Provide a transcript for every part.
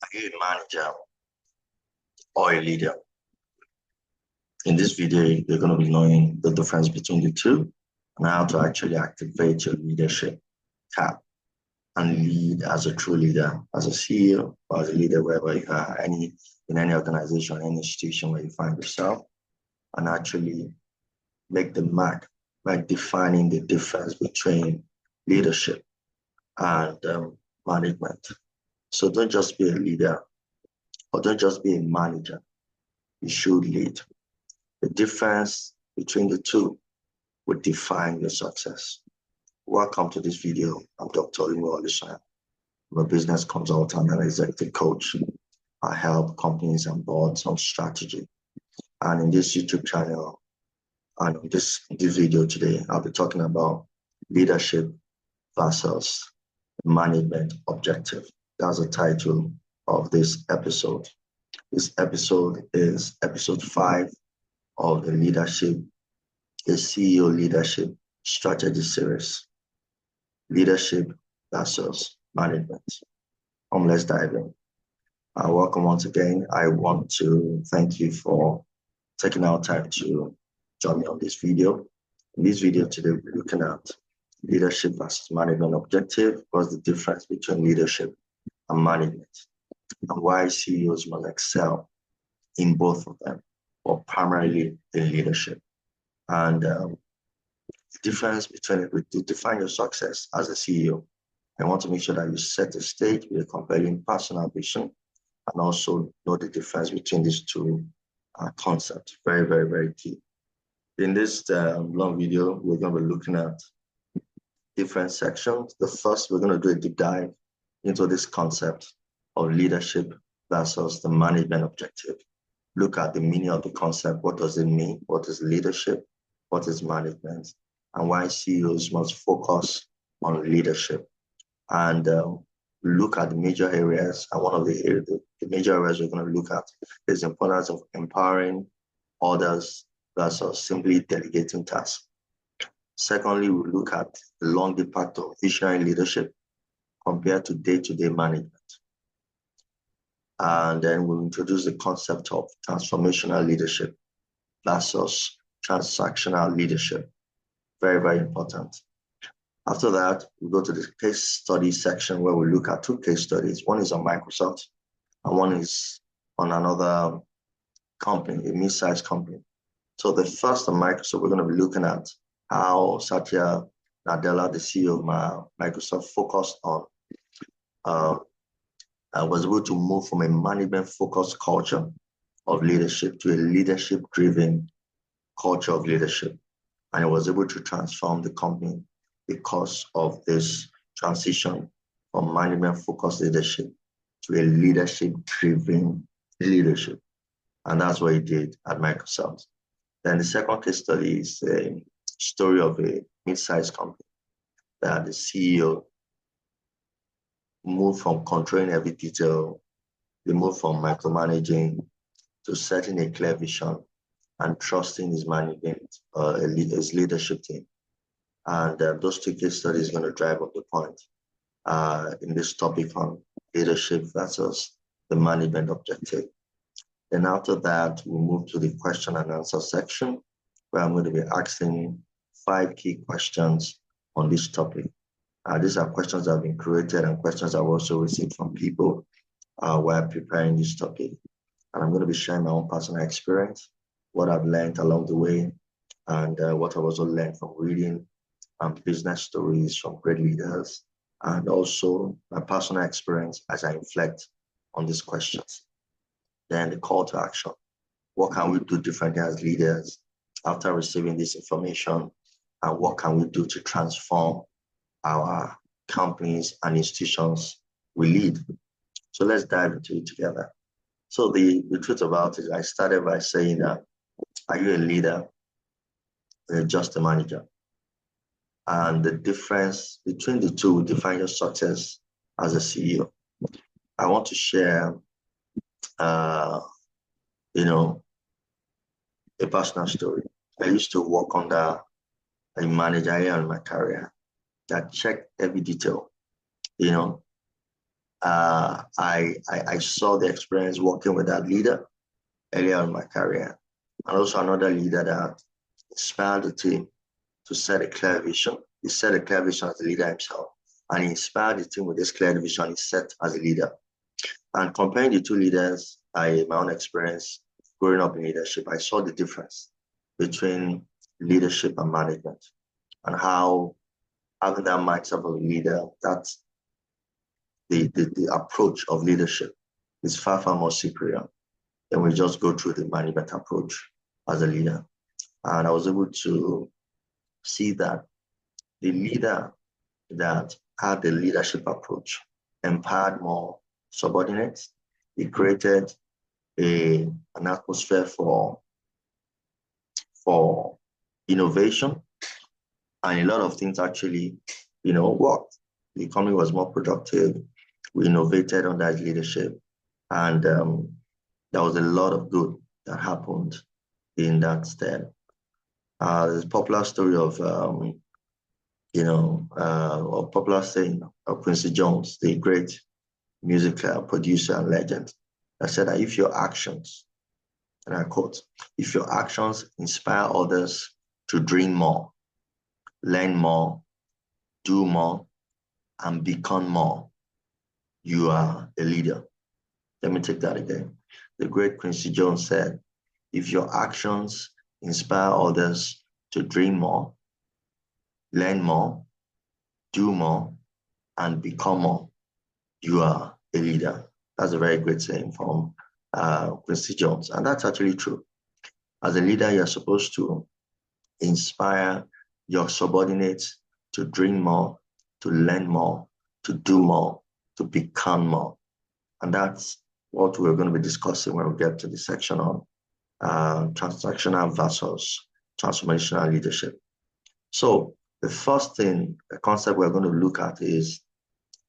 Are you a manager or a leader? In this video, you're going to be knowing the difference between the two and how to actually activate your leadership cap and lead as a true leader, as a CEO or as a leader wherever you are, in any organization, any institution where you find yourself, and actually make the mark by defining the difference between leadership and management. So don't just be a leader or don't just be a manager. You should lead. The difference between the two would define your success. Welcome to this video. I'm Dr. Oluwa. I'm a business consultant and executive coach. I help companies and boards on strategy. And in this YouTube channel, and in this video today, I'll be talking about leadership versus management objective. That's the title of this episode. This episode is episode 5 of the CEO leadership strategy series. Leadership versus management. Let's dive in. Welcome once again. I want to thank you for taking our time to join me on this video. In this video today, we're looking at leadership versus management objective. What's the difference between leadership and management, and why CEOs must excel in both of them, or primarily in leadership. And the difference between it, to define your success as a CEO, I want to make sure that you set the stage with a compelling personal vision and also know the difference between these two concepts. Very, very, very key. In this long video, we're going to be looking at different sections. The first, we're going to do a deep dive into this concept of leadership versus the management objective. Look at the meaning of the concept. What does it mean? What is leadership? What is management? And why CEOs must focus on leadership. And look at the major areas. And one of the major areas we're going to look at is the importance of empowering others versus simply delegating tasks. Secondly, we look at the long impact of visionary leadership compared to day-to-day management. And then we'll introduce the concept of transformational leadership versus transactional leadership. Very, very important. After that, we go to the case study section where we look at 2 case studies. One is on Microsoft and one is on another company, a mid-sized company. So the first on Microsoft, we're going to be looking at how Satya Nadella, the CEO of Microsoft, focused on was able to move from a management-focused culture of leadership to a leadership-driven culture of leadership. And it was able to transform the company because of this transition from management-focused leadership to a leadership-driven leadership. And that's what he did at Microsoft. Then the second case study is a story of a mid-sized company that the CEO moved from controlling every detail. They moved from micromanaging to setting a clear vision and trusting his management, his leadership team. And those 2 case studies are going to drive up the point in this topic on leadership versus the management objective. Then after that, we'll move to the question and answer section, where I'm going to be asking 5 key questions on this topic. These are questions that have been created and questions I've also received from people while preparing this topic. And I'm going to be sharing my own personal experience, what I've learned along the way, and what I've also learned from reading business stories from great leaders, and also my personal experience as I reflect on these questions. Then the call to action. What can we do differently as leaders after receiving this information? And what can we do to transform our companies and institutions we lead? So let's dive into it together. So the truth about it, I started by saying that, are you a leader or just a manager? And the difference between the two will define your success as a CEO. I want to share, a personal story. I used to work under a manager in my career that checked every detail, I saw the experience working with that leader earlier in my career, and also another leader that inspired the team to set a clear vision. He set a clear vision as a leader himself, and he inspired the team with this clear vision he set as a leader. And comparing the two leaders, my own experience growing up in leadership, I saw the difference between leadership and management, and how having that mindset of a leader, that's the approach of leadership is far, far more superior than we just go through the management approach as a leader. And I was able to see that the leader that had the leadership approach empowered more subordinates. It created an atmosphere for innovation, and a lot of things actually, worked. The economy was more productive. We innovated under his leadership, and there was a lot of good that happened in that stead. There's a popular story of, a popular saying of Quincy Jones, the great music producer and legend, that said that if your actions, and I quote, if your actions inspire others to dream more, learn more, do more, and become more, you are a leader. Let me take that again. The great Quincy Jones said, if your actions inspire others to dream more, learn more, do more, and become more, you are a leader. That's a very great saying from Quincy Jones. And that's actually true. As a leader, you're supposed to inspire your subordinates to dream more, to learn more, to do more, to become more. And that's what we're going to be discussing when we get to the section on transactional versus transformational leadership. So the first thing, the concept we're going to look at is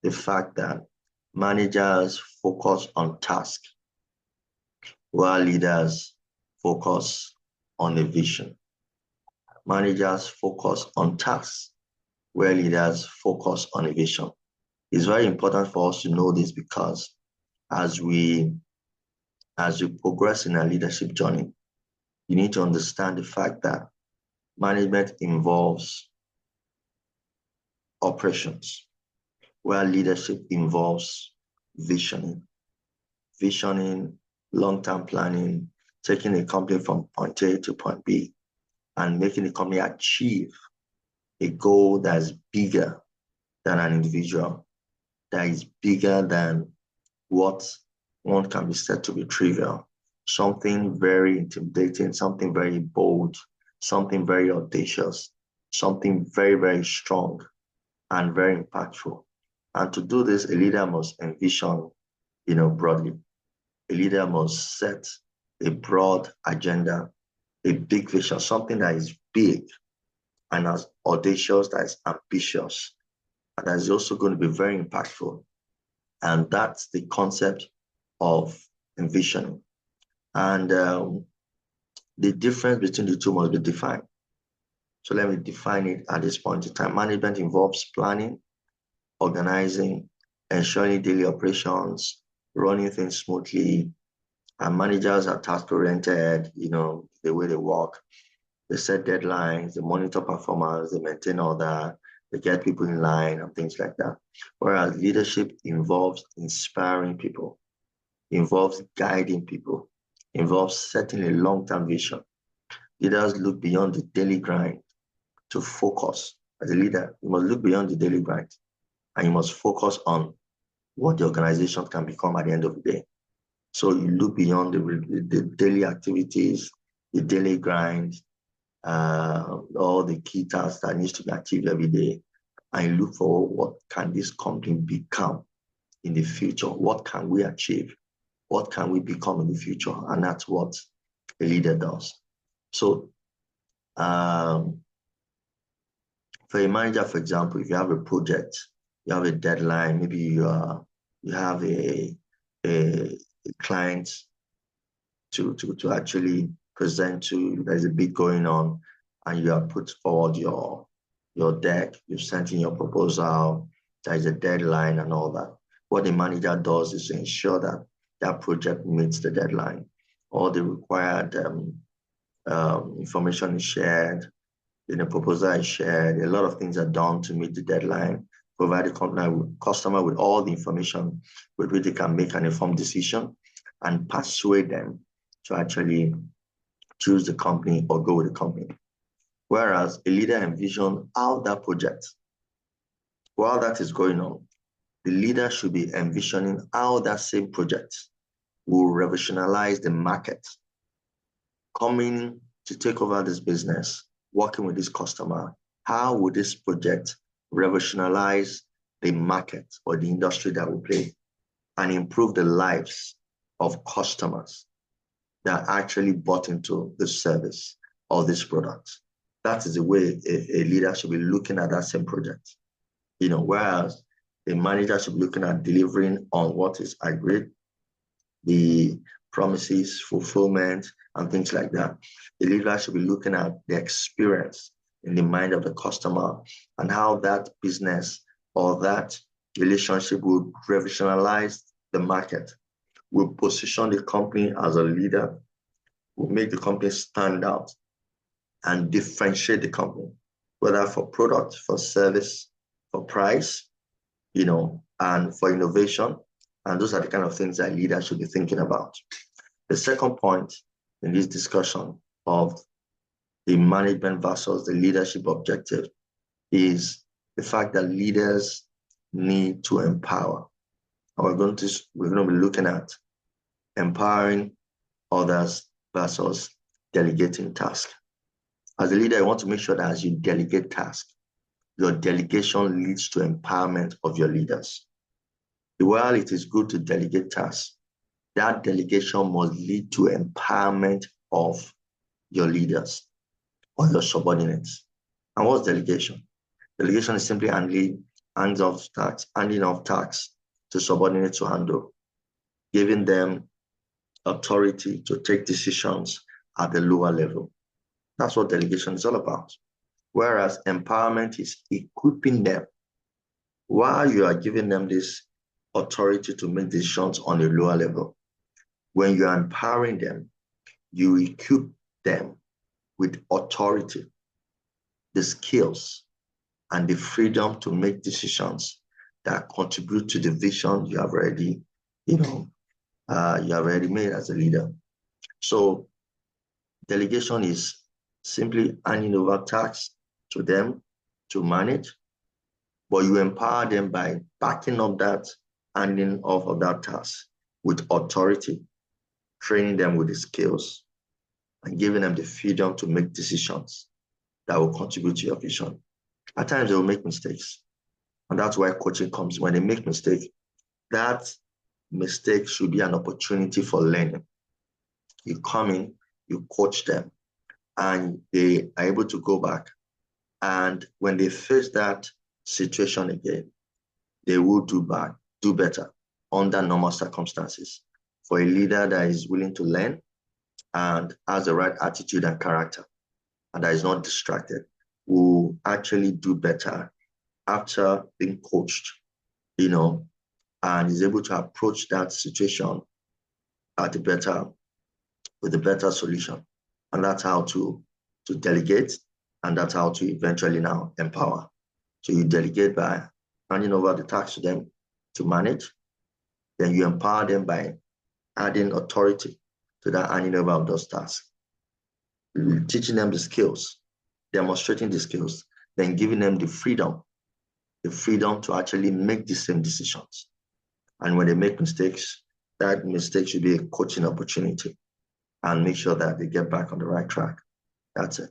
the fact that managers focus on task, while leaders focus on a vision. Managers focus on tasks, where leaders focus on a vision. It's very important for us to know this, because as we progress in our leadership journey, you need to understand the fact that management involves operations, where leadership involves visioning, long-term planning, taking a company from point A to point B, and making the company achieve a goal that is bigger than an individual, that is bigger than what one can be said to be trivial, something very intimidating, something very bold, something very audacious, something very, very strong and very impactful. And to do this, a leader must envision, broadly. A leader must set a broad agenda, a big vision, something that is big and as audacious, that is ambitious, and that is also going to be very impactful. And that's the concept of envisioning. And the difference between the two must be defined. So let me define it at this point in time. Management involves planning, organizing, ensuring daily operations, running things smoothly. And managers are task-oriented, the way they work. They set deadlines, they monitor performance, they maintain order, they get people in line and things like that. Whereas leadership involves inspiring people, involves guiding people, involves setting a long-term vision. Leaders look beyond the daily grind to focus. As a leader, you must look beyond the daily grind, and you must focus on what the organization can become at the end of the day. So you look beyond the daily activities, the daily grind, all the key tasks that needs to be achieved every day, and you look for what can this company become in the future? What can we achieve? What can we become in the future? And that's what a leader does. So for a manager, for example, if you have a project, you have a deadline, maybe you have a client to actually present to, there's a bid going on, and you have put forward your deck, you've sent in your proposal, there's a deadline and all that. What the manager does is to ensure that that project meets the deadline. All the required information is shared, the proposal is shared, a lot of things are done to meet the deadline, provide the customer with all the information with which they can make an informed decision and persuade them to actually choose the company or go with the company. Whereas a leader envisions how that project, while that is going on, the leader should be envisioning how that same project will revolutionize the market, coming to take over this business, working with this customer. How would this project revolutionize the market or the industry that we play and improve the lives of customers that actually bought into this service or this product? That is the way a leader should be looking at that same project. Whereas the manager should be looking at delivering on what is agreed, the promises, fulfillment, and things like that. The leader should be looking at the experience in the mind of the customer and how that business or that relationship will revolutionize the market, will position the company as a leader, will make the company stand out and differentiate the company, whether for product, for service, for price, and for innovation. And those are the kind of things that leaders should be thinking about. The second point in this discussion of the management versus the leadership objective is the fact that leaders need to empower. And we're going to be looking at empowering others versus delegating tasks. As a leader, you want to make sure that as you delegate tasks, your delegation leads to empowerment of your leaders. While it is good to delegate tasks, that delegation must lead to empowerment of your leaders or your subordinates. And what's delegation? Delegation is simply handing off tasks to subordinates to handle, giving them authority to take decisions at the lower level. That's what delegation is all about. Whereas empowerment is equipping them. While you are giving them this authority to make decisions on a lower level, when you are empowering them, you equip them with authority, the skills, and the freedom to make decisions that contribute to the vision you have already, made as a leader. So delegation is simply handing over tasks to them to manage, but you empower them by backing up that handing off of that task with authority, training them with the skills, and giving them the freedom to make decisions that will contribute to your vision. At times they will make mistakes, and that's why coaching comes. When they make mistakes, that mistake should be an opportunity for learning. You come in, you coach them, and they are able to go back. And when they face that situation again, they will do better under normal circumstances. For a leader that is willing to learn and has the right attitude and character, and that is not distracted, will actually do better after being coached, and is able to approach that situation with a better solution. And that's how to delegate, and that's how to eventually now empower. So you delegate by handing over the tasks to them to manage. Then you empower them by adding authority to that handing over of those tasks. Teaching them the skills, demonstrating the skills, then giving them the freedom to actually make the same decisions. And when they make mistakes, that mistake should be a coaching opportunity and make sure that they get back on the right track. That's it.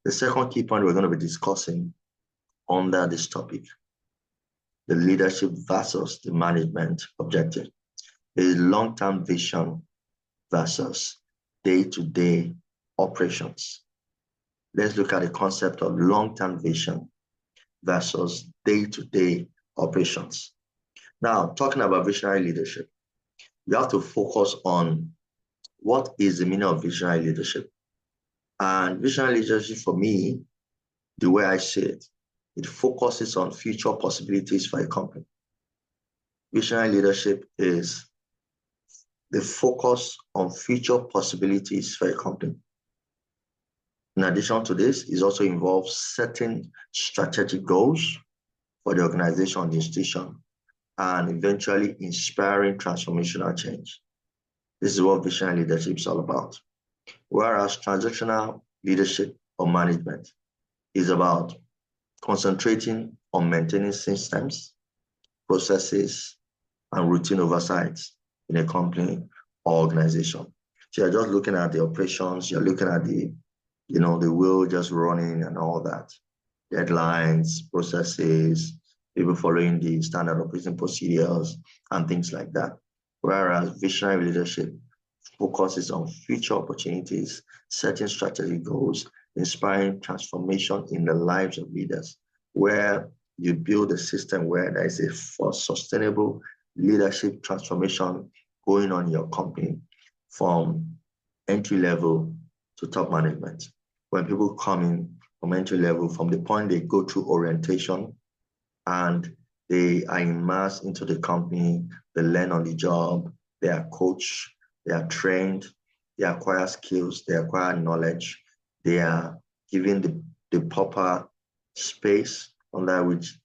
The second key point we're going to be discussing under this topic, the leadership versus the management objective, is long-term vision versus day-to-day operations. Let's look at the concept of long-term vision versus day-to-day operations. Now, talking about visionary leadership, you have to focus on what is the meaning of visionary leadership. And visionary leadership, for me, the way I see it, it focuses on future possibilities for a company. Visionary leadership is the focus on future possibilities for a company. In addition to this, it also involves setting strategic goals for the organization or the institution and eventually inspiring transformational change. This is what visionary leadership is all about. Whereas transactional leadership or management is about concentrating on maintaining systems, processes, and routine oversights in a company or organization. So you're just looking at the operations, you're looking at the wheel just running and all that. Deadlines, processes, people following the standard operating procedures and things like that. Whereas visionary leadership focuses on future opportunities, setting strategic goals, inspiring transformation in the lives of leaders, where you build a system where there is a sustainable leadership transformation going on in your company from entry level to top management. When people come in from entry level, from the point they go through orientation and they are immersed into the company, they learn on the job, they are coached, they are trained, they acquire skills, they acquire knowledge, they are given the proper space under which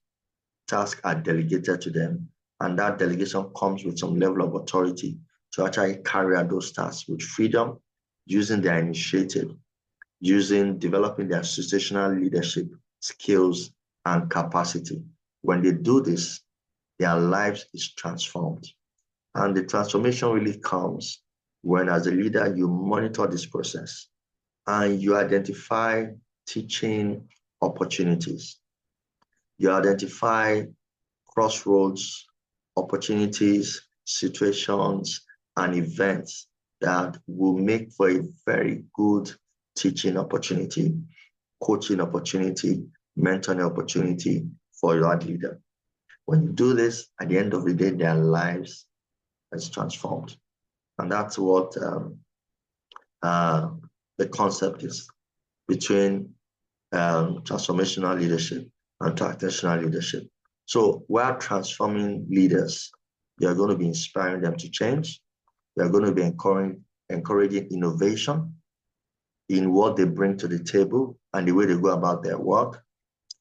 tasks are delegated to them. And that delegation comes with some level of authority to actually carry out those tasks with freedom, using their initiative, developing their situational leadership skills and capacity. When they do this, their lives is transformed. And the transformation really comes when, as a leader, you monitor this process and you identify teaching opportunities. You identify crossroads, opportunities, situations, and events that will make for a very good teaching opportunity, coaching opportunity, mentoring opportunity for your leader. When you do this, at the end of the day, their lives is transformed. And that's what the concept is between transformational leadership and transactional leadership. So while transforming leaders, you're going to be inspiring them to change. You're going to be encouraging innovation in what they bring to the table and the way they go about their work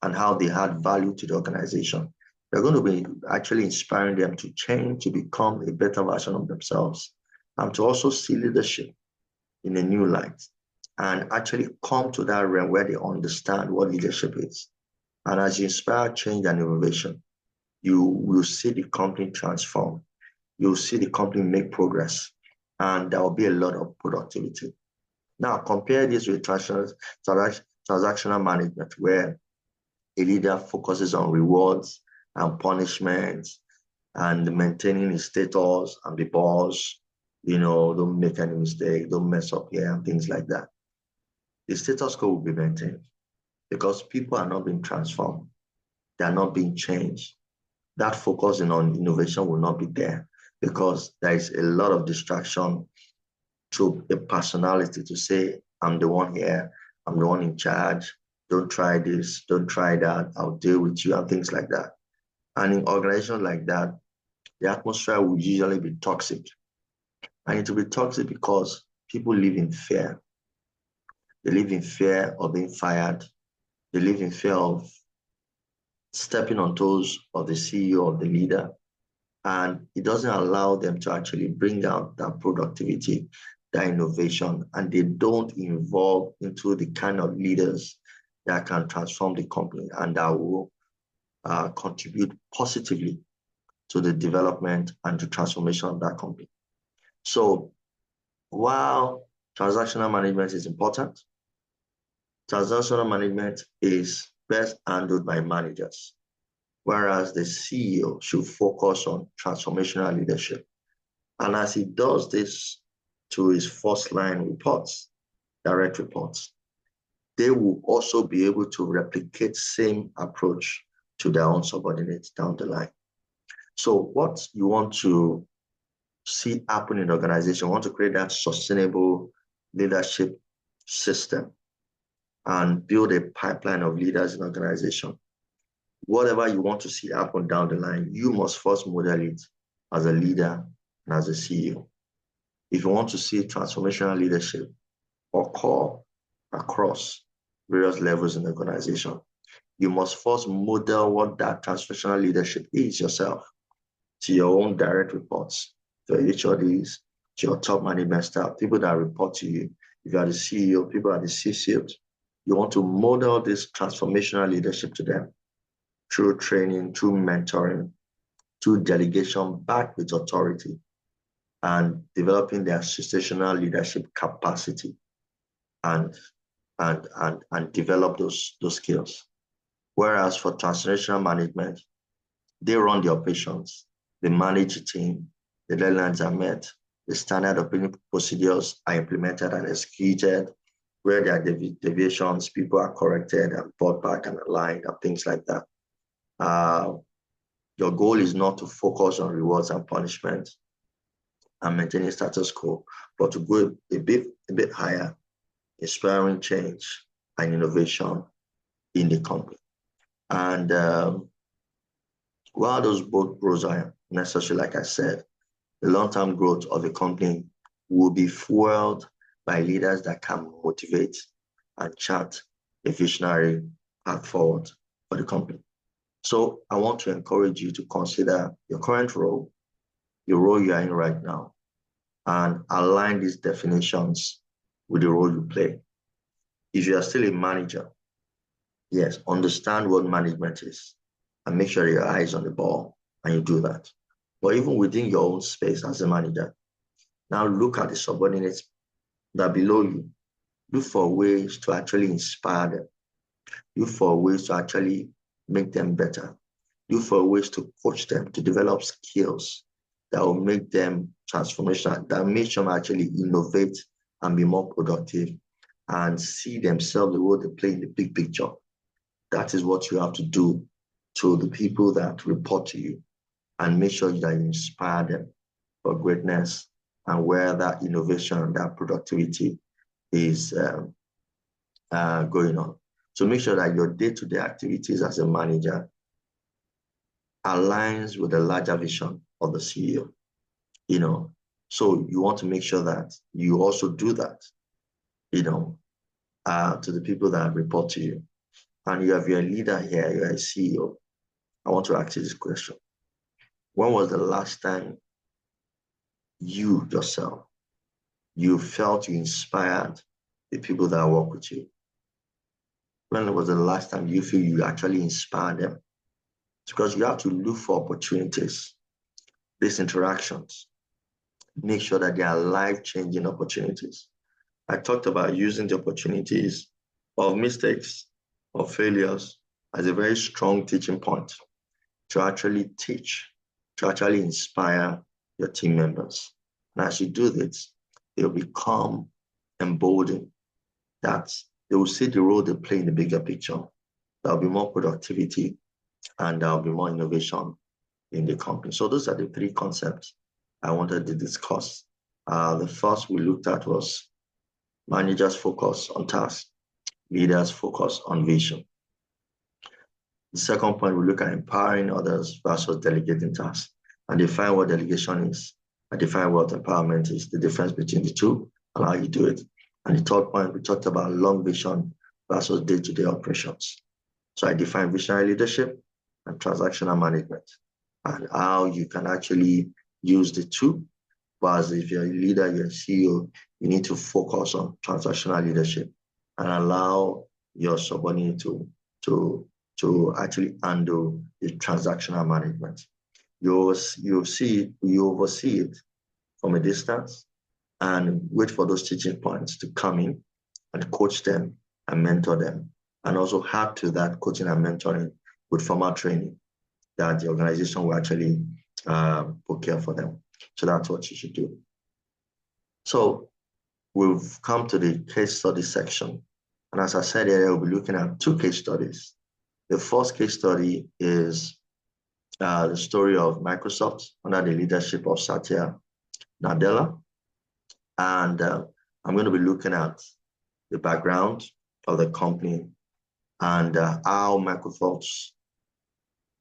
and how they add value to the organization. You're going to be actually inspiring them to change, to become a better version of themselves, and to also see leadership in a new light and actually come to that realm where they understand what leadership is. And as you inspire change and innovation, you will see the company transform. You'll see the company make progress, and there will be a lot of productivity. Now, compare this with transactional management, where a leader focuses on rewards and punishments and maintaining his status and the boss, don't make any mistake, don't mess up here and things like that. The status quo will be maintained because people are not being transformed. They are not being changed. That focusing on innovation will not be there because there is a lot of distraction to the personality to say, I'm the one here, I'm the one in charge, don't try this, don't try that, I'll deal with you and things like that. And in organizations like that, the atmosphere will usually be toxic. And it will be toxic because people live in fear. They live in fear of being fired. They live in fear of stepping on toes of the CEO, of the leader. And it doesn't allow them to actually bring out that productivity, that innovation, and they don't involve into the kind of leaders that can transform the company and that will contribute positively to the development and the transformation of that company. So while transactional management is important, transactional management is best handled by managers, whereas the CEO should focus on transformational leadership. And as he does this to his first line reports, direct reports, they will also be able to replicate same approach to their own subordinates down the line. So what you want to see happen in the organization, want to create that sustainable leadership system and build a pipeline of leaders in the organization. whatever you want to see happen down the line, you must first model it as a leader and as a CEO. If you want to see transformational leadership occur across various levels in the organization, you must first model what that transformational leadership is yourself, to your own direct reports, to your HODs, to your top management staff, people that report to you. If you are the CEO, people are the C-suite. You want to model this transformational leadership to them through training, through mentoring, through delegation backed with authority, and developing their situational leadership capacity and develop those skills. Whereas for transformational management, they run the operations, they manage the team, the deadlines are met, the standard operating procedures are implemented and executed, where there are deviations, people are corrected and brought back and aligned and things like that. Your goal is not to focus on rewards and punishment and maintaining status quo, but to go a bit higher, inspiring change and innovation in the company. And while those both goals are necessary, like I said, the long-term growth of the company will be fueled by leaders that can motivate and chart a visionary path forward for the company. So I want to encourage you to consider your current role, the role you are in right now, and align these definitions with the role you play. If you are still a manager, yes, understand what management is and make sure your eyes on the ball and you do that. But even within your own space as a manager, now look at the subordinates that are below you. Look for ways to actually inspire them. Look for ways to actually make them better. Look for ways to coach them, to develop skills that will make them transformational, that make them actually innovate and be more productive and see themselves the role they play in the big picture. That is what you have to do to the people that report to you, and make sure that you inspire them for greatness and where that innovation and that productivity is going on. So make sure that your day-to-day activities as a manager aligns with the larger vision of the CEO. So you want to make sure that you also do that, to the people that report to you. And you have your leader here, you're a CEO. I want to ask you this question. When was the last time you yourself, you felt you inspired the people that work with you? When was the last time you feel you actually inspired them? It's because you have to look for opportunities, these interactions, make sure that they are life-changing opportunities. I talked about using the opportunities of mistakes, of failures as a very strong teaching point to actually teach, to actually inspire your team members. And as you do this, they'll become emboldened, that they will see the role they play in the bigger picture. There'll be more productivity and there'll be more innovation in the company. So those are the three concepts I wanted to discuss. The first we looked at was managers focus on tasks, leaders focus on vision. The second point, we look at empowering others versus delegating tasks and define what delegation is and define what empowerment is, the difference between the two and how you do it. And the third point, we talked about long vision versus day-to-day operations. So I define visionary leadership and transactional management and how you can actually use the two. But if you're a leader, you're a CEO, you need to focus on transactional leadership and allow your subordinate to actually handle the transactional management. You oversee it from a distance and wait for those teaching points to come in and coach them and mentor them, and also add to that coaching and mentoring with formal training that the organization will actually procure for them. So that's what you should do. So we've come to the case study section. And as I said earlier, we'll be looking at two case studies. The first case study is the story of Microsoft under the leadership of Satya Nadella. And I'm going to be looking at the background of the company and how Microsoft's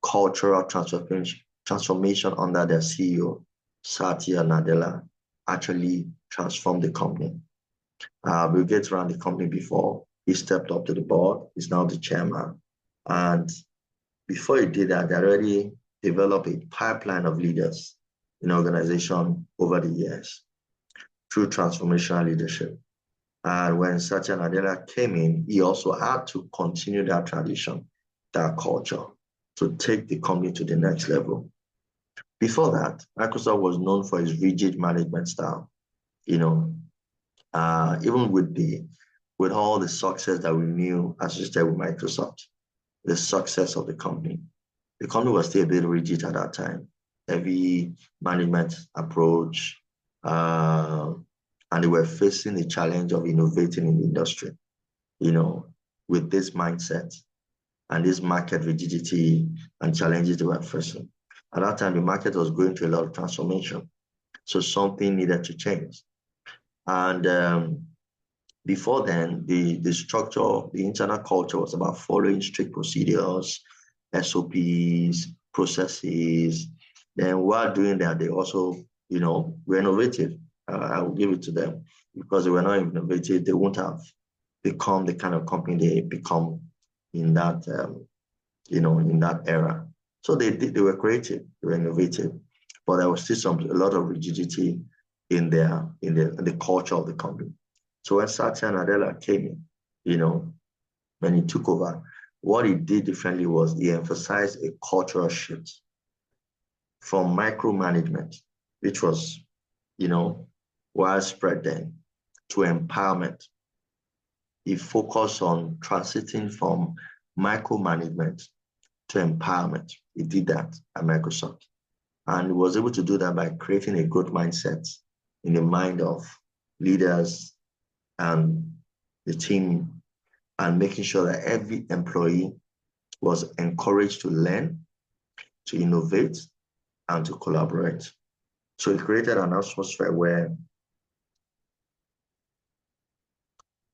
cultural transformation under their CEO, Satya Nadella, actually transformed the company. Bill Gates ran the company before. He stepped up to the board. He's now the chairman. And before he did that, they already developed a pipeline of leaders in organization over the years through transformational leadership. And when Satya Nadella came in, he also had to continue that tradition, that culture, to take the company to the next level. Before that, Microsoft was known for its rigid management style. Even with all the success that we knew associated with Microsoft, the success of the company was still a bit rigid at that time. Heavy management approach, and they were facing the challenge of innovating in the industry, with this mindset and this market rigidity and challenges they were facing. At that time, the market was going through a lot of transformation. So something needed to change. And before then, the structure, the internal culture was about following strict procedures, SOPs, processes. Then while doing that, they also, were innovative. I will give it to them. Because they were not innovative, they wouldn't have become the kind of company they become in that, in that era. So they were creative, they were innovative, but there was still a lot of rigidity in the culture of the company. So when Satya Nadella came in, when he took over, what he did differently was he emphasized a cultural shift from micromanagement, which was, widespread then, to empowerment. He focused on transiting from micromanagement to empowerment. He did that at Microsoft. And he was able to do that by creating a growth mindset in the mind of leaders and the team, and making sure that every employee was encouraged to learn, to innovate, and to collaborate. So it created an atmosphere where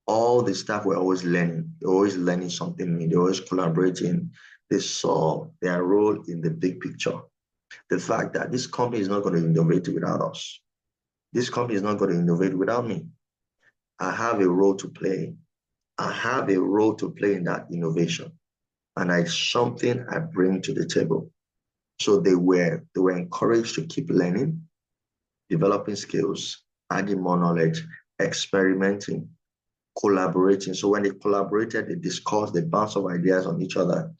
all the staff were always learning something new, they're always collaborating. They saw their role in the big picture. The fact that this company is not going to innovate without us. This company is not going to innovate without me. I have a role to play. I have a role to play in that innovation. And it's something I bring to the table. So they were encouraged to keep learning, developing skills, adding more knowledge, experimenting, collaborating. So when they collaborated, they discussed, they bounced off ideas on each other.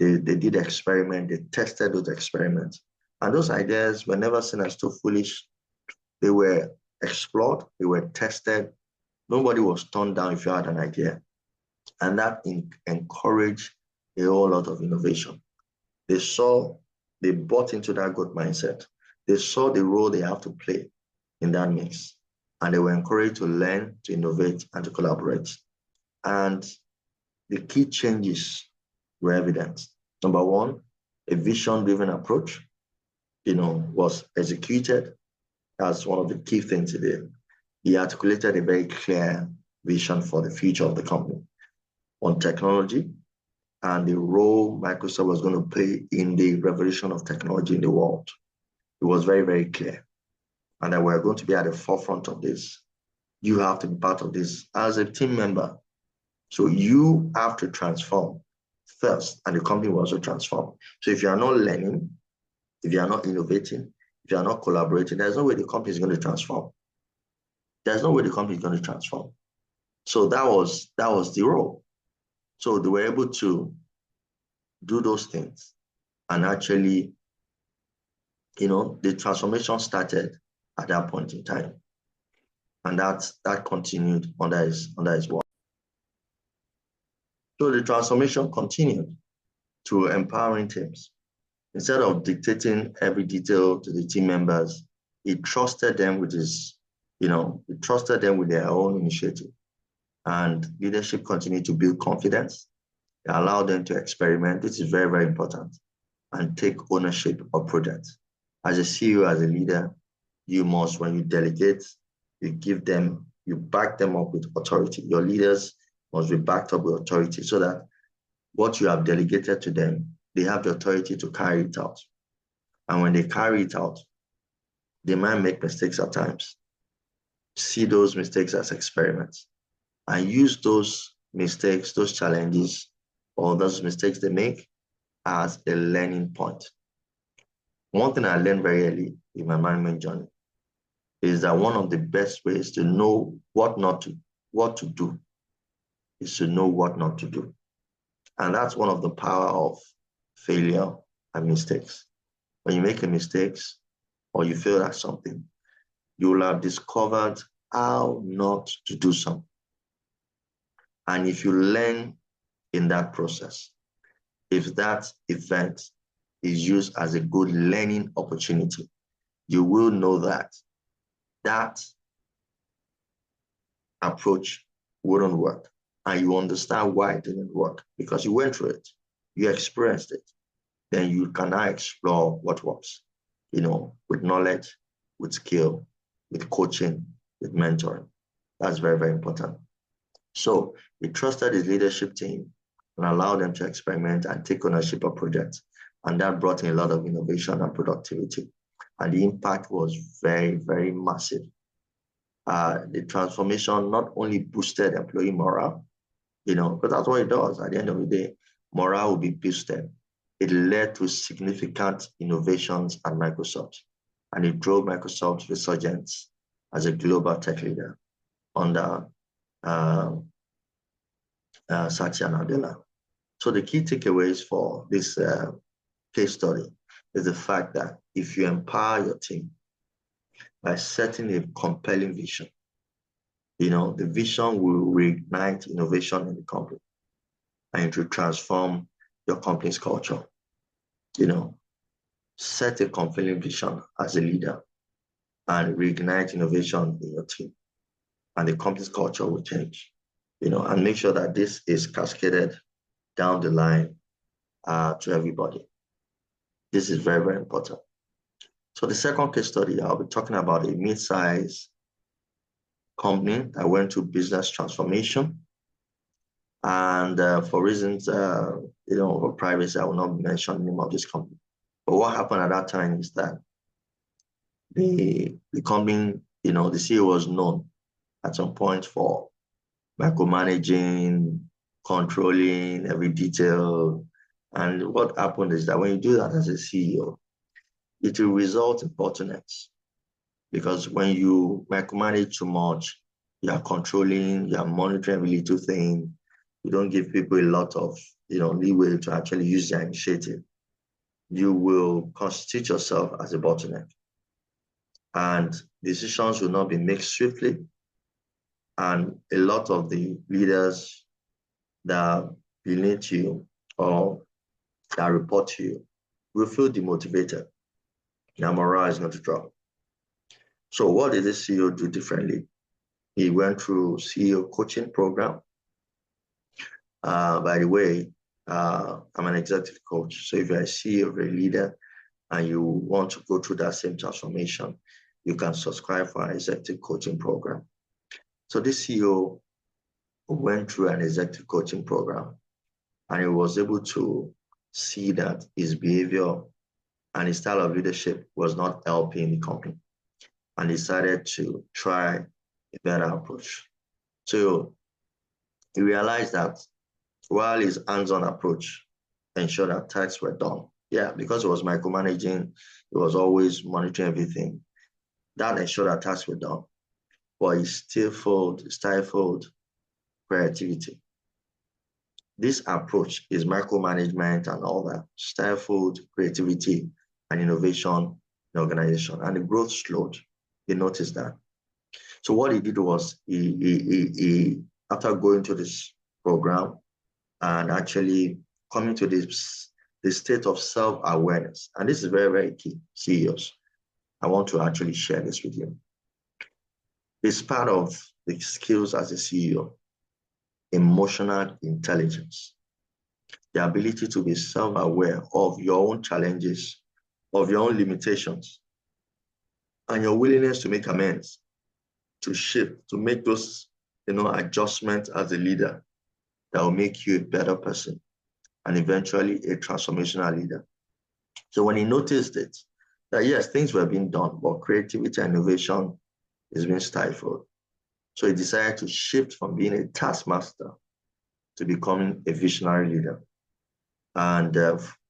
They did experiment, they tested those experiments. And those ideas were never seen as too foolish. They were explored, they were tested. Nobody was turned down if you had an idea. And that encouraged a whole lot of innovation. They bought into that growth mindset. They saw the role they have to play in that mix. And they were encouraged to learn, to innovate, and to collaborate. And the key changes were evident. Number one, a vision-driven approach, was executed. That's one of the key things he did. He articulated a very clear vision for the future of the company on technology and the role Microsoft was going to play in the revolution of technology in the world. It was very, very clear. And that we're going to be at the forefront of this. You have to be part of this as a team member. So you have to transform first, and the company will also transform. So if you are not learning, if you are not innovating, if you are not collaborating, there's no way the company is going to transform. There's no way the company is going to transform. So that was the role. So they were able to do those things. And actually, the transformation started at that point in time. And that continued under his work. So the transformation continued to empowering teams. Instead of dictating every detail to the team members, he trusted them with their own initiative. And leadership continued to build confidence. It allowed them to experiment. This is very, very important. And take ownership of projects. As a CEO, as a leader, you must, when you delegate, you back them up with authority. Your leaders must be backed up with authority so that what you have delegated to them, they have the authority to carry it out. And when they carry it out, they might make mistakes at times. See those mistakes as experiments and use those mistakes, those challenges, or those mistakes they make as a learning point. One thing I learned very early in my management journey is that one of the best ways to know what to do is to know what not to do. And that's one of the power of failure and mistakes. When you make a mistake or you fail at something, you will have discovered how not to do something. And if you learn in that process, if that event is used as a good learning opportunity, you will know that that approach wouldn't work. And you understand why it didn't work because you went through it, you experienced it. Then you can now explore what works, with knowledge, with skill, with coaching, with mentoring. That's very, very important. So he trusted his leadership team and allowed them to experiment and take ownership of projects. And that brought in a lot of innovation and productivity. And the impact was very, very massive. The transformation not only boosted employee morale, but that's what it does. At the end of the day, morale will be boosted. It led to significant innovations at Microsoft, and it drove Microsoft's resurgence as a global tech leader under Satya Nadella. So the key takeaways for this case study is the fact that if you empower your team by setting a compelling vision, the vision will reignite innovation in the company and it will transform your company's culture. Set a compelling vision as a leader and reignite innovation in your team, and the company's culture will change. And make sure that this is cascaded down the line to everybody. This is very, very important. So the second case study, I'll be talking about a mid-sized company that went through business transformation. And for reasons, for privacy, I will not mention the name of this company. But what happened at that time is that the company, the CEO was known at some point for micromanaging, controlling every detail. And what happened is that when you do that as a CEO, it will result in bottlenecks. Because when you micromanage too much, you are controlling, you are monitoring every little thing, you don't give people a lot of leeway to actually use their initiative, you will constitute yourself as a bottleneck. And decisions will not be made swiftly. And a lot of the leaders that beneath you or that report to you will feel demotivated. Their morale is going to drop. So what did the CEO do differently? He went through CEO coaching program. By the way, I'm an executive coach. So if you're a CEO or a leader and you want to go through that same transformation, you can subscribe for our executive coaching program. So this CEO went through an executive coaching program and he was able to see that his behavior and his style of leadership was not helping the company, and decided to try a better approach. So he realized that while his hands-on approach ensured that tasks were done, because it was micromanaging, it was always monitoring everything, that ensured that tasks were done, but he stifled creativity. This approach is micromanagement and all that, stifled creativity and innovation in the organization, and the growth slowed. He noticed that. So what he did was he after going to this program and actually coming to the state of self-awareness, and this is very, very key, CEOs. I want to actually share this with you. It's part of the skills as a CEO, emotional intelligence, the ability to be self-aware of your own challenges, of your own limitations, and your willingness to make amends, to shift, to make those adjustments as a leader that will make you a better person and eventually a transformational leader. So when he noticed it, that yes, things were being done, but creativity and innovation is being stifled. So he decided to shift from being a taskmaster to becoming a visionary leader. And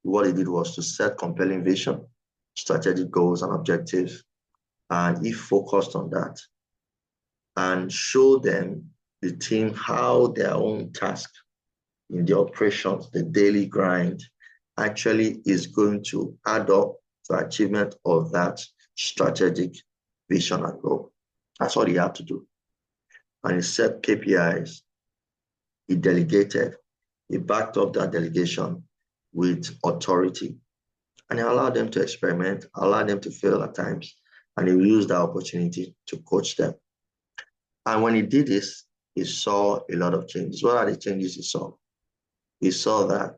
what he did was to set compelling vision, strategic goals and objectives, and he focused on that and showed them, the team, how their own task in the operations, the daily grind, actually is going to add up to achievement of that strategic vision and goal. That's what he had to do. And he set KPIs, he delegated, he backed up that delegation with authority, and he allowed them to experiment, allowed them to fail at times, and he used that opportunity to coach them. And when he did this, he saw a lot of changes. What are the changes he saw? He saw that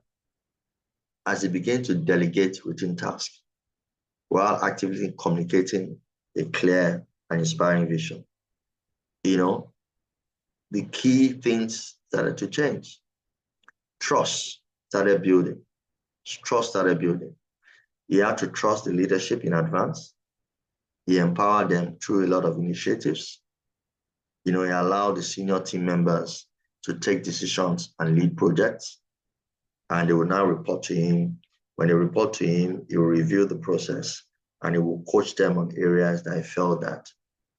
as he began to delegate within tasks, while actively communicating a clear and inspiring vision, the key things started to change. Trust started building. Trust started building. He had to trust the leadership in advance. He empowered them through a lot of initiatives. He allowed the senior team members to take decisions and lead projects. And they will now report to him. When they report to him, he will review the process and he will coach them on areas that I felt that,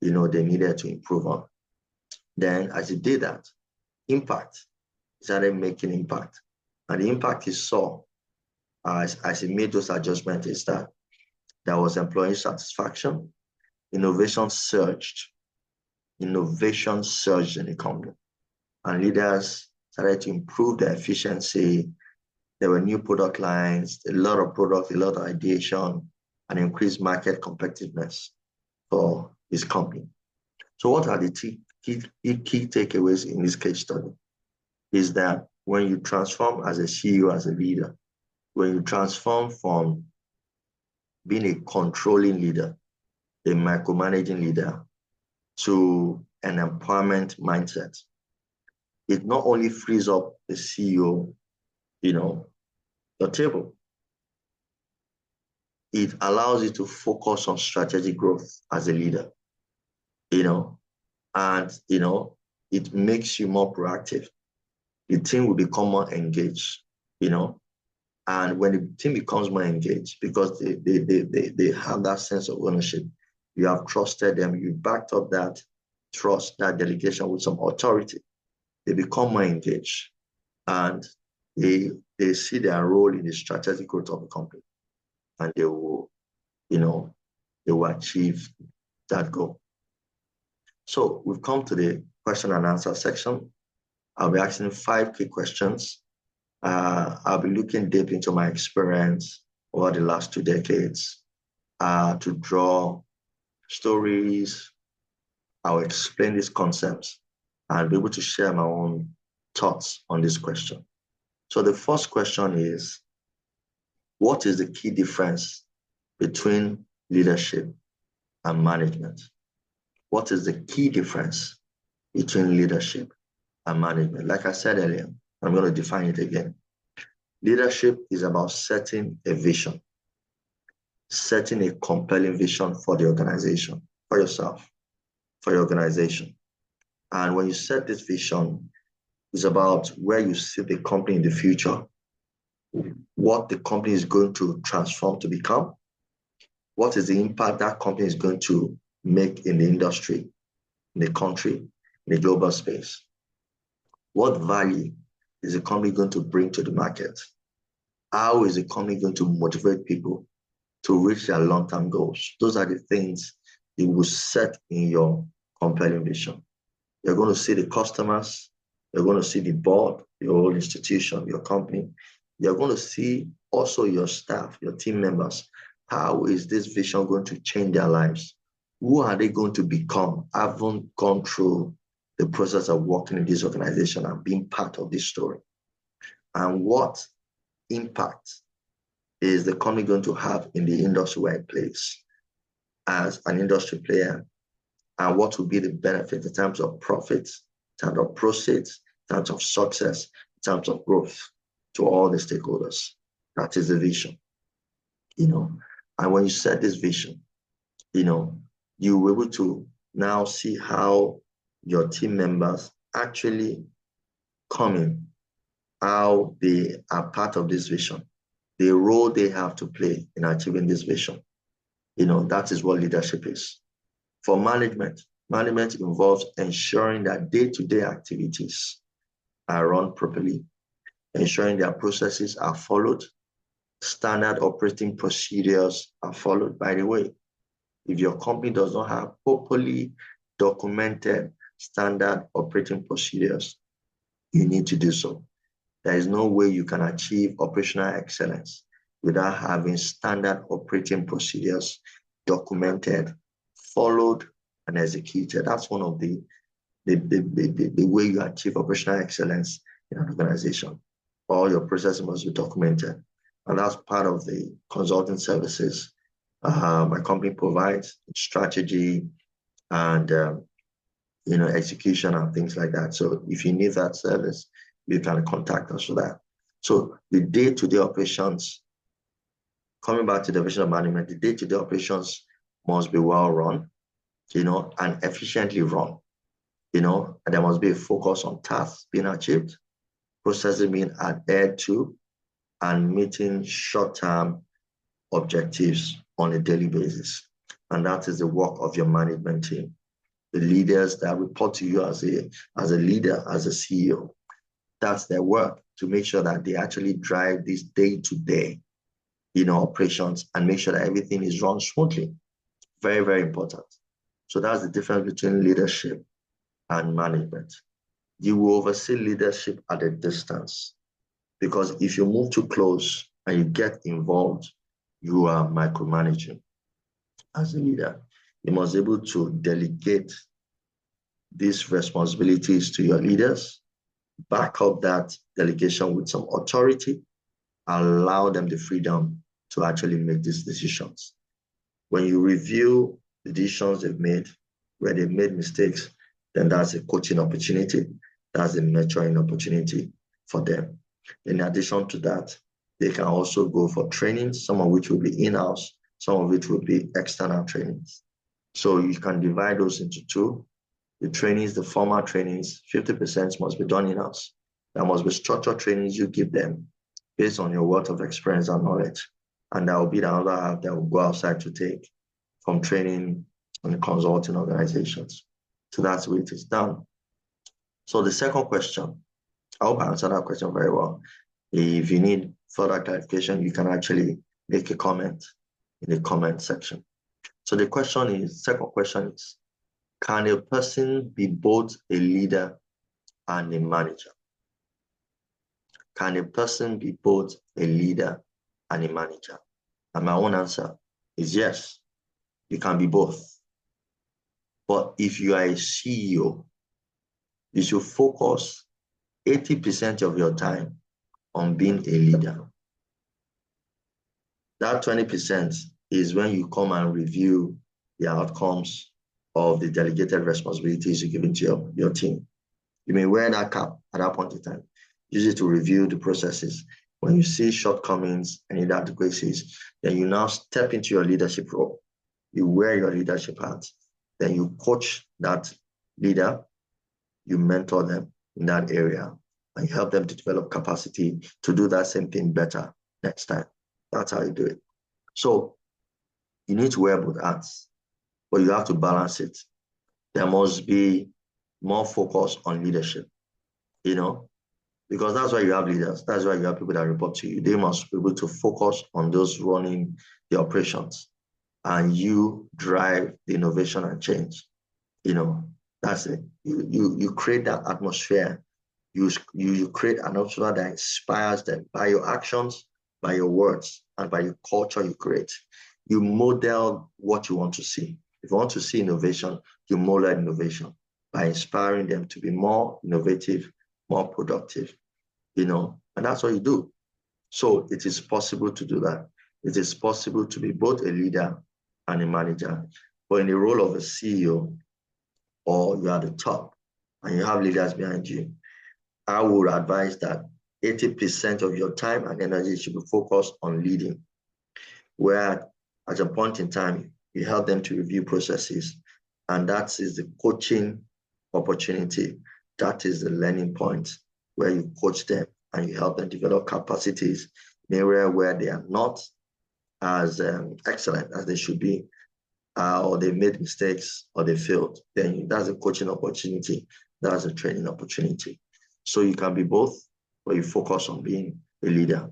they needed to improve on. Then as he did that, he started making impact. And the impact he saw as he made those adjustments is that there was employee satisfaction, innovation surged in the company. And leaders started to improve their efficiency. There were new product lines, a lot of products, a lot of ideation, and increased market competitiveness for his company. So what are the key takeaways in this case study? Is that when you transform as a CEO, as a leader, when you transform from being a controlling leader, a micromanaging leader, to an empowerment mindset, it not only frees up the CEO, your table, it allows you to focus on strategic growth as a leader, and, it makes you more proactive. The team will become more engaged, and when the team becomes more engaged, because they have that sense of ownership, you have trusted them, you backed up that trust, that delegation with some authority, they become more engaged, and they see their role in the strategic growth of the company, and they will achieve that goal. So we've come to the question and answer section. I'll be asking 5 key questions. I'll be looking deep into my experience over the last 2 decades to draw stories. I'll explain these concepts and be able to share my own thoughts on this question. So the first question is, what is the key difference between leadership and management? What is the key difference between leadership and management? Like I said earlier, I'm going to define it again. Leadership is about setting a vision, setting a compelling vision for the organization, for yourself, for your organization. And when you set this vision, it's about where you see the company in the future, what the company is going to transform to become, what is the impact that company is going to make in the industry, in the country, in the global space. What value is the company going to bring to the market? How is the company going to motivate people to reach their long-term goals? Those are the things you will set in your compelling vision. You're going to see the customers, you're going to see the board, your whole institution, your company. You're going to see also your staff, your team members. How is this vision going to change their lives? Who are they going to become? Haven't gone through the process of working in this organization and being part of this story. And what impact is the company going to have in the industry where it plays as an industry player? And what will be the benefit in terms of profits, in terms of proceeds, in terms of success, in terms of growth? to all the stakeholders. That is the vision, And when you set this vision, you will be able to now see how your team members actually come in, how they are part of this vision, the role they have to play in achieving this vision. That is what leadership is. For management involves ensuring that day-to-day activities are run properly, ensuring their processes are followed, standard operating procedures are followed. By the way, if your company does not have properly documented standard operating procedures, you need to do so. There is no way you can achieve operational excellence without having standard operating procedures documented, followed, and executed. That's one of the way you achieve operational excellence in an organization. All your processes must be documented. And that's part of the consulting services my company provides, strategy and execution and things like that. So if you need that service, you can contact us for that. So the day-to-day operations, coming back to the vision of management, the day-to-day operations must be well run, and efficiently run, and there must be a focus on tasks being achieved, processes being adhered to, and meeting short-term objectives on a daily basis. And that is the work of your management team. The leaders that report to you as a leader, as a CEO, that's their work, to make sure that they actually drive this day-to-day, operations, and make sure that everything is run smoothly. Very, very important. So that's the difference between leadership and management. You will oversee leadership at a distance, because if you move too close and you get involved, you are micromanaging. As a leader, you must be able to delegate these responsibilities to your leaders, back up that delegation with some authority, allow them the freedom to actually make these decisions. When you review the decisions they've made, where they've made mistakes, then that's a coaching opportunity. That's a mentoring opportunity for them. In addition to that, they can also go for trainings, some of which will be in-house, some of which will be external trainings. So you can divide those into two. The trainings, the formal trainings, 50% must be done in-house. There must be structured trainings you give them based on your wealth of experience and knowledge. And that will be the other half that will go outside to take from training and consulting organizations. So that's the way it is done. So the second question, I hope I answered that question very well. If you need further clarification, you can actually make a comment in the comment section. So the second question is, can a person be both a leader and a manager? Can a person be both a leader and a manager? And my own answer is yes, you can be both. But if you are a CEO, you should focus 80% of your time on being a leader. That 20% is when you come and review the outcomes of the delegated responsibilities you're giving to your team. You may wear that cap at that point in time. Use it to review the processes. When you see shortcomings and inadequacies, then you now step into your leadership role. You wear your leadership hat. Then you coach that leader. You mentor them in that area and help them to develop capacity to do that same thing better next time. That's how you do it. So you need to wear both hats, but you have to balance it. There must be more focus on leadership, because that's why you have leaders. That's why you have people that report to you. They must be able to focus on those running the operations, and you drive the innovation and change. That's it. You create that atmosphere. You create an atmosphere that inspires them by your actions, by your words, and by your culture you create. You model what you want to see. If you want to see innovation, you model innovation by inspiring them to be more innovative, more productive, and that's what you do. So it is possible to do that. It is possible to be both a leader and a manager. But in the role of a CEO, or you are the top and you have leaders behind you, I would advise that 80% of your time and energy should be focused on leading, where at a point in time, you help them to review processes, and that is the coaching opportunity. That is the learning point where you coach them and you help them develop capacities in an area where they are not as excellent as they should be, or they made mistakes or they failed. Then that's a coaching opportunity. That's a training opportunity. So you can be both, but you focus on being a leader.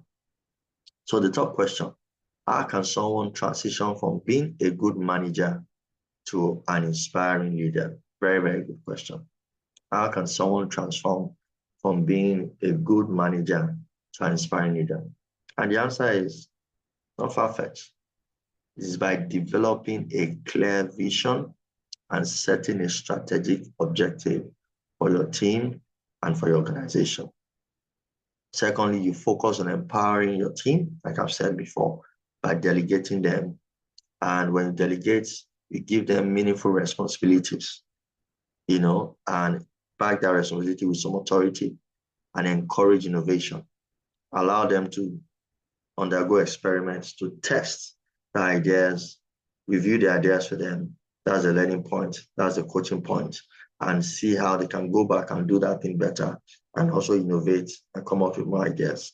So the top question, how can someone transition from being a good manager to an inspiring leader? Very, very good question. How can someone transform from being a good manager to an inspiring leader? And the answer is not far-fetched. It is by developing a clear vision and setting a strategic objective for your team and for your organization. Secondly, you focus on empowering your team, like I've said before, by delegating them. And when you delegate, you give them meaningful responsibilities, and back that responsibility with some authority and encourage innovation. Allow them to undergo experiments, to test the ideas, review the ideas for them. That's a learning point. That's a coaching point. And see how they can go back and do that thing better and also innovate and come up with more ideas.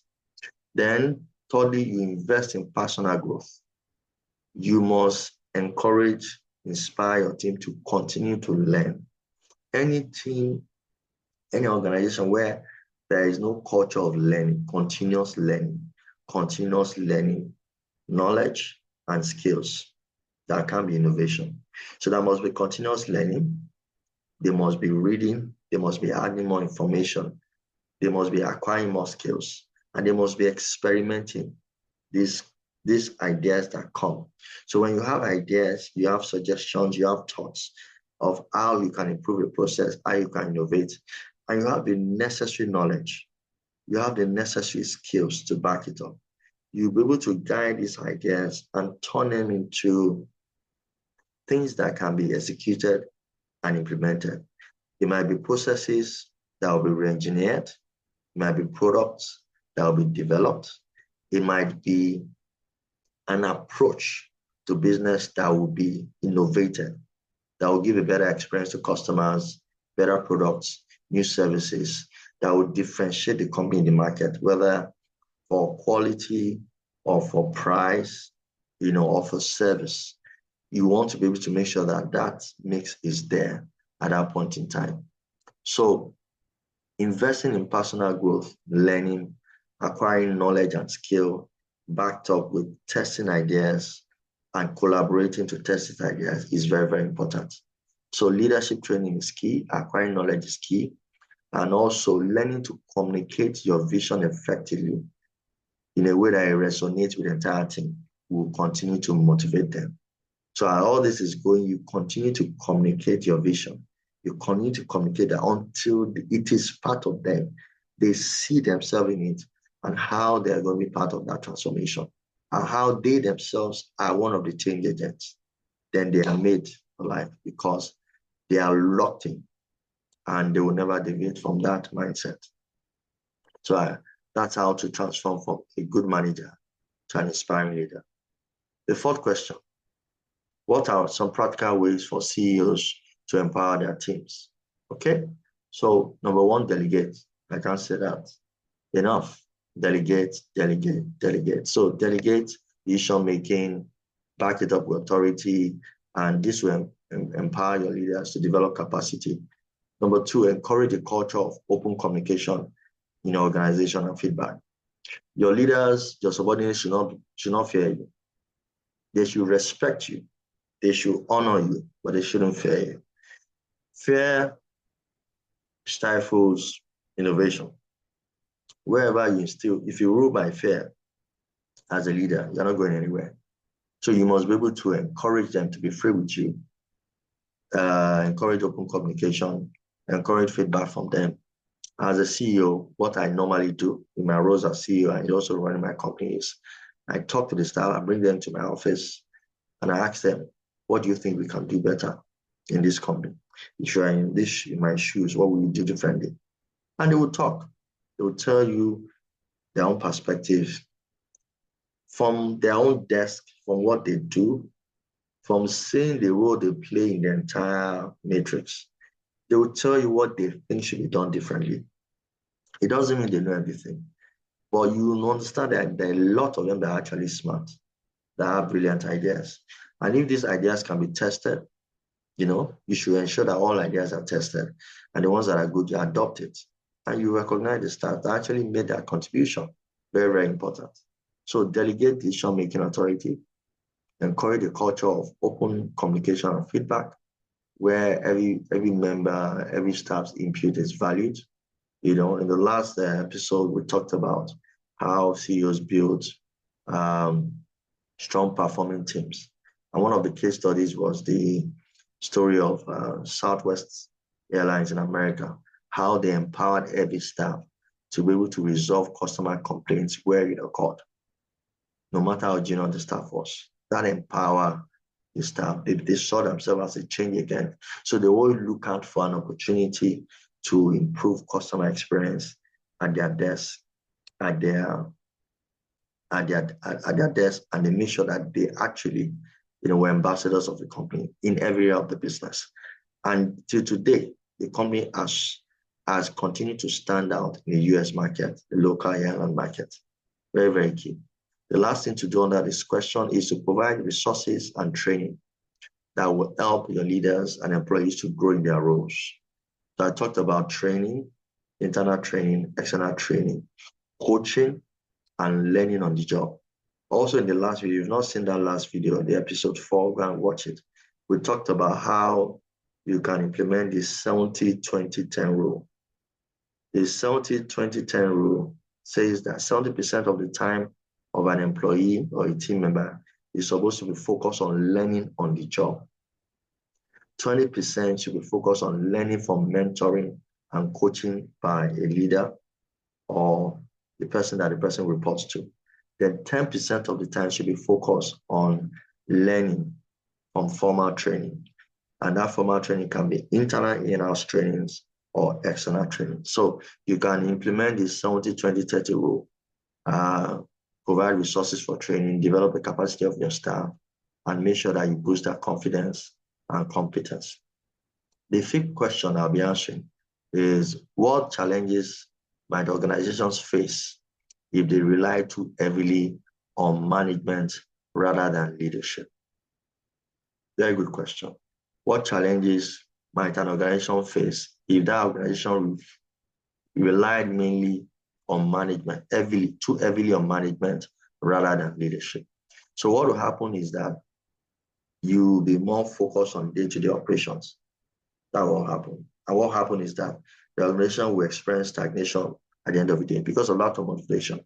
Then, thirdly, you invest in personal growth. You must encourage, inspire your team to continue to learn. Any team, any organization where there is no culture of learning, continuous learning, knowledge and skills, that can be innovation. So there must be continuous learning. They must be reading. They must be adding more information. They must be acquiring more skills. And they must be experimenting these ideas that come. So when you have ideas, you have suggestions, you have thoughts of how you can improve the process, how you can innovate, and you have the necessary knowledge. You have the necessary skills to back it up. You'll be able to guide these ideas and turn them into things that can be executed and implemented. It might be processes that will be re-engineered. It might be products that will be developed. It might be an approach to business that will be innovated, that will give a better experience to customers, better products, new services, that will differentiate the company in the market, whether for quality or for price, or for service. You want to be able to make sure that that mix is there at that point in time. So investing in personal growth, learning, acquiring knowledge and skill, backed up with testing ideas and collaborating to test these ideas is very, very important. So leadership training is key, acquiring knowledge is key, and also learning to communicate your vision effectively in a way that it resonates with the entire team will continue to motivate them. So as all this is going, you continue to communicate your vision. You continue to communicate that until it is part of them. They see themselves in it and how they're going to be part of that transformation and how they themselves are one of the change agents. Then they are made for life because they are locked in and they will never deviate from that mindset. So that's how to transform from a good manager to an inspiring leader. The fourth question, what are some practical ways for CEOs to empower their teams? Okay, so number one, delegate. I can't say that enough. Delegate. So delegate decision making, back it up with authority, and this will empower your leaders to develop capacity. Number two, encourage a culture of open communication in your organization and feedback. Your leaders, your subordinates should not fear you. They should respect you. They should honor you, but they shouldn't fear you. Fear stifles innovation. Wherever you instill, if you rule by fear as a leader, you're not going anywhere. So you must be able to encourage them to be free with you, encourage open communication, encourage feedback from them. As a CEO, what I normally do in my roles as CEO and also running my company is I talk to the staff, I bring them to my office, and I ask them, what do you think we can do better in this company? If you are in my shoes, what will you do differently? And they will talk. They will tell you their own perspective, from their own desk, from what they do, from seeing the role they play in the entire matrix. They will tell you what they think should be done differently. It doesn't mean they know everything, but you will understand that there are a lot of them that are actually smart, that have brilliant ideas. And if these ideas can be tested, you should ensure that all ideas are tested, and the ones that are good, you adopt it. And you recognize the staff that actually made that contribution. Very, very important. So delegate decision-making authority, encourage a culture of open communication and feedback, where every member, every staff's input is valued. In the last episode, we talked about how CEOs build strong performing teams. And one of the case studies was the story of Southwest Airlines in America, how they empowered every staff to be able to resolve customer complaints where it occurred, no matter how junior the staff was. That empower the staff. They saw themselves as a change agent. So they will look out for an opportunity to improve customer experience at their desk, at their desk, and they make sure that they actually, were ambassadors of the company in every area of the business. And till today, the company has continued to stand out in the US market, the local airline market. Very, very key. The last thing to do under this question is to provide resources and training that will help your leaders and employees to grow in their roles. So I talked about training, internal training, external training, coaching, and learning on the job. Also, in the last video, if you've not seen that last video, the Ep.5, go and watch it. We talked about how you can implement the 70-20-10 rule. The 70-20-10 rule says that 70% of the time of an employee or a team member is supposed to be focused on learning on the job. 20% should be focused on learning from mentoring and coaching by a leader or the person that the person reports to. Then 10% of the time should be focused on learning from formal training. And that formal training can be internal in-house trainings or external training. So you can implement the 70-20-30 rule, provide resources for training, develop the capacity of your staff, and make sure that you boost their confidence and competence. The fifth question I'll be answering is, what challenges might organizations face if they rely too heavily on management rather than leadership? Very good question. What challenges might an organization face if that organization relied mainly on management, too heavily on management rather than leadership? So what will happen is that you'll be more focused on day-to-day operations. That will happen. And what happens is that the organization will experience stagnation at the end of the day because of lack of motivation.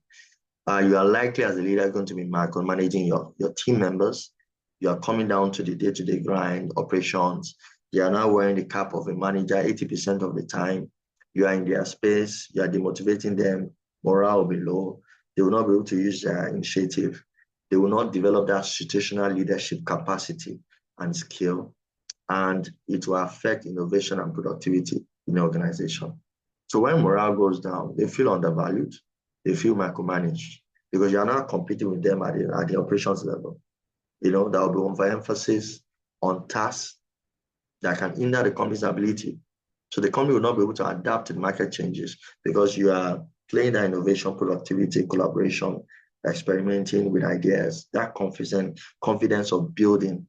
You are likely as a leader going to be micromanaging your team members. You are coming down to the day-to-day grind, operations. You are now wearing the cap of a manager 80% of the time. You are in their space. You are demotivating them. Morale will be low. They will not be able to use their initiative. They will not develop that situational leadership capacity and skill. And it will affect innovation and productivity in the organization. So when morale goes down, they feel undervalued. They feel micromanaged because you're not competing with them at the operations level. There will be overemphasis on tasks that can hinder the company's ability. So the company will not be able to adapt to the market changes because you are playing that innovation, productivity, collaboration, experimenting with ideas, that confidence of building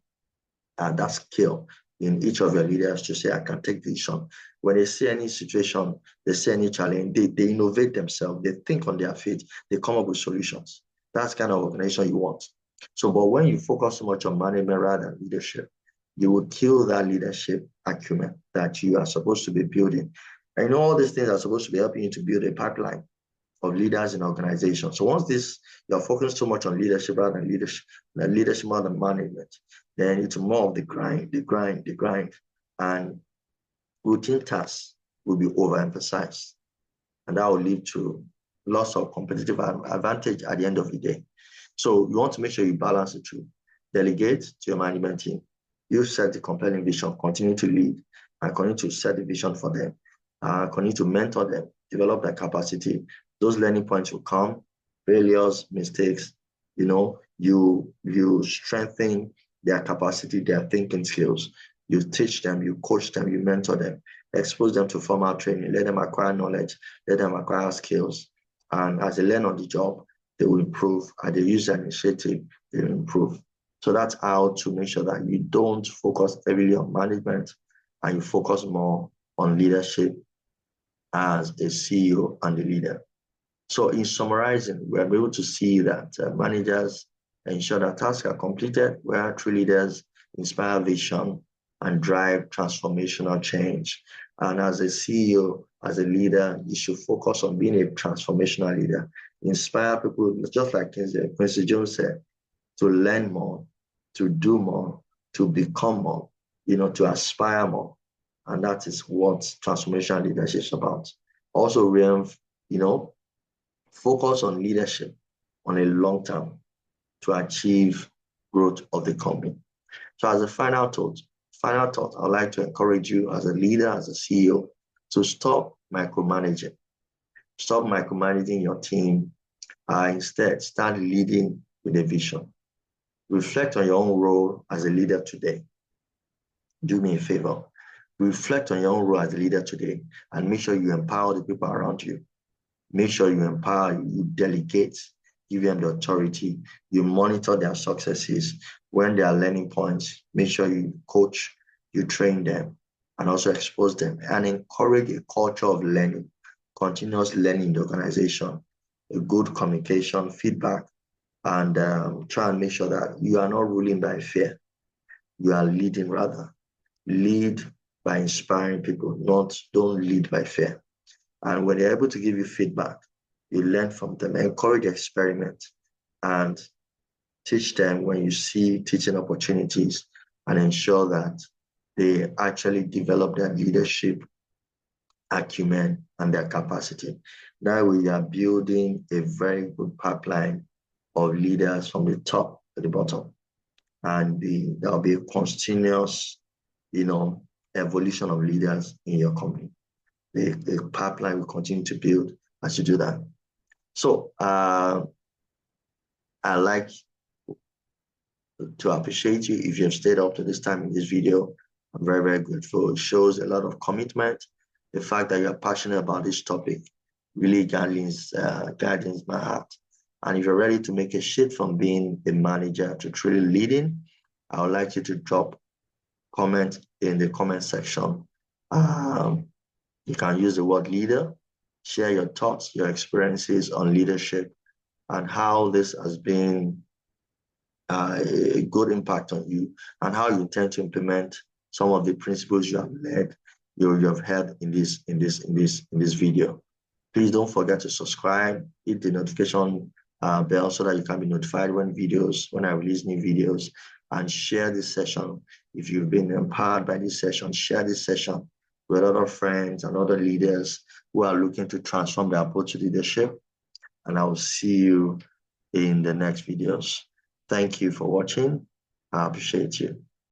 that skill in each of your leaders to say, I can take decision. When they see any situation, they see any challenge, they innovate themselves, they think on their feet, they come up with solutions. That's kind of organization you want. So, but when you focus so much on management rather than leadership, you will kill that leadership acumen that you are supposed to be building. And all these things are supposed to be helping you to build a pipeline of leaders in organizations. So once you're focused so much on leadership rather than leadership more than management, then it's more of the grind, and routine tasks will be overemphasized. And that will lead to loss of competitive advantage at the end of the day. So you want to make sure you balance the two. Delegate to your management team. You set the compelling vision, continue to lead, and continue to set the vision for them. Continue to mentor them, develop their capacity, Those learning points will come, failures, mistakes, you strengthen their capacity, their thinking skills. You teach them, you coach them, you mentor them, expose them to formal training, let them acquire knowledge, let them acquire skills. And as they learn on the job, they will improve. As they use their initiative, they will improve. So that's how to make sure that you don't focus heavily on management and you focus more on leadership as a CEO and a leader. So in summarizing, we're able to see that managers ensure that tasks are completed, where true leaders inspire vision and drive transformational change. And as a CEO, as a leader, you should focus on being a transformational leader. Inspire people, just like Quincy Jones said, to learn more, to do more, to become more, to aspire more. And that is what transformational leadership is about. Also, focus on leadership on a long term to achieve growth of the company. So as a final thought, I'd like to encourage you as a leader, as a CEO, to stop micromanaging. Stop micromanaging your team. Instead, start leading with a vision. Reflect on your own role as a leader today. Do me a favor. Reflect on your own role as a leader today and make sure you empower the people around you. Make sure you empower, you delegate, give them the authority, you monitor their successes. When they are learning points, make sure you coach, you train them, and also expose them and encourage a culture of learning, continuous learning in the organization, a good communication, feedback, and try and make sure that you are not ruling by fear. You are leading rather. Lead by inspiring people, don't lead by fear. And when they're able to give you feedback, you learn from them, encourage experiment, and teach them when you see teaching opportunities and ensure that they actually develop their leadership acumen and their capacity. Now we are building a very good pipeline of leaders from the top to the bottom. And there'll be a continuous, evolution of leaders in your company. The pipeline will continue to build as you do that. So I like to appreciate you if you have stayed up to this time in this video. I'm very, very grateful. It shows a lot of commitment. The fact that you're passionate about this topic really guidance my heart. And if you're ready to make a shift from being a manager to truly leading, I would like you to drop comment in the comment section. You can use the word leader, share your thoughts, your experiences on leadership, and how this has been a good impact on you, and how you intend to implement some of the principles you have heard in this video. Please don't forget to subscribe, hit the notification bell so that you can be notified when I release new videos, and share this session. If you've been empowered by this session, share this session with other friends and other leaders who are looking to transform their approach to leadership. And I will see you in the next videos. Thank you for watching. I appreciate you.